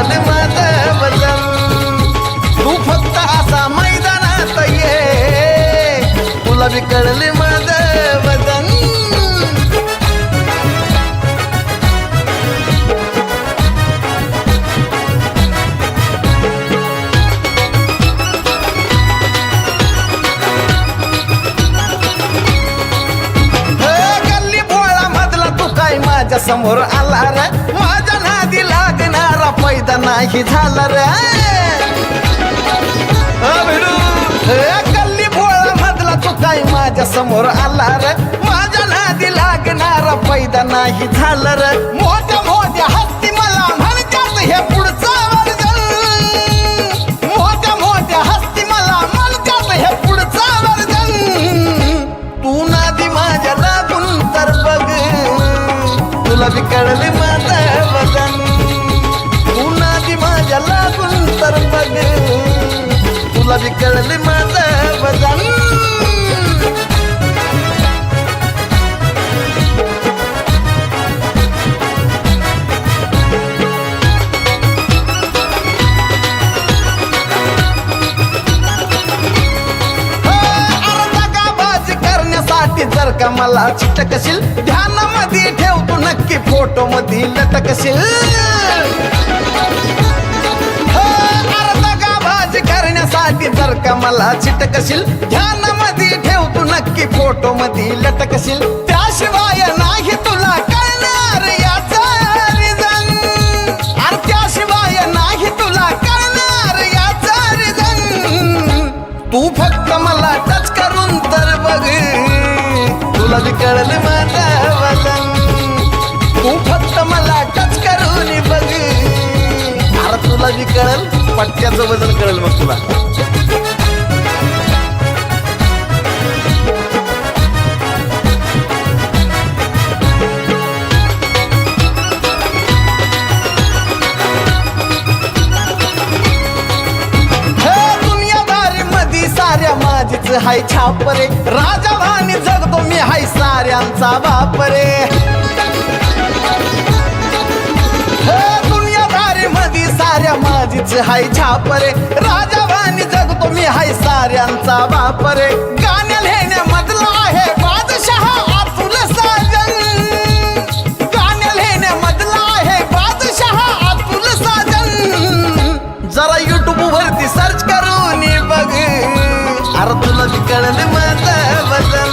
कळले माझं वजन तू फक्त असा मैदानात ये तुला बी कळले माझं वजन माझ्या समोर आला रे माझ्या नादी लागणारा पैदा नाही झाला रे गल्ली भोळा मधला तू काय माझ्या समोर आला रे माझ्या नादी लागणारा पैदा नाही झाला रे मोठ्या मोठ्या हस्ती मला म्हणतात हे पुढचं वर्जन मोठ्या मोठ्या हस्ती मला म्हणतात हे पुढचं वर्जन तू नादी माझ्या लागून तर बघ तुला बी कळले माझं वजन तू नादी माझ्या लागून तर बघ तुला बी कळले माझं वजन जर का मला चिटकशील ध्यानामध्ये ठेवतो नक्की फोटो मध्ये लटकशील दगाबाजी करण्यासाठी जर का मला चिटकशील ध्यानामध्ये ठेवतो नक्की फोटो मध्ये लटकशील त्याशिवाय नाही तुला कळणार याचा रिझन अरे त्याशिवाय नाही तुला कळणार याचा रिझन तू फक्त मला टच करून तर बघ तुला बी कळले माझं वजन तू फक्त मला टच करून बघ अरे तुला बी कळल पट्ट्याचं वजन कळल मग तुला दुनियादारी मध्ये साऱ्या माझीच हाय छाप रे राजावानी जगतो मी हाय साऱ्यांचा बाप रे दुनियादारी मध्ये साऱ्या माझीच हाय छाप रे राजावानी जगतो मी हाय साऱ्यांचा बाप रे गाण्या लिहिण्यामधला आहे बादशाह अतुल साजन गाण्या लिहिण्यामधला आहे बादशाह अतुल साजन जरा YouTube वरती सर्च करून बघ अरे तुला बी कळले माझं वजन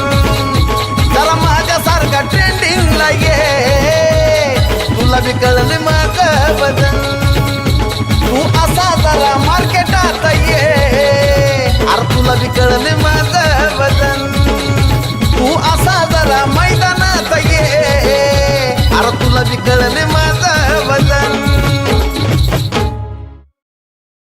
जरा माझ्यासारखा ट्रेंडिंगला ये तुला बी कळले माझं वजन तू असा जरा मार्केटात ये अरे तुला बी कळले माझं वजन तू असा जरा मैदानात ये अरे तुला बी कळले माझं वजन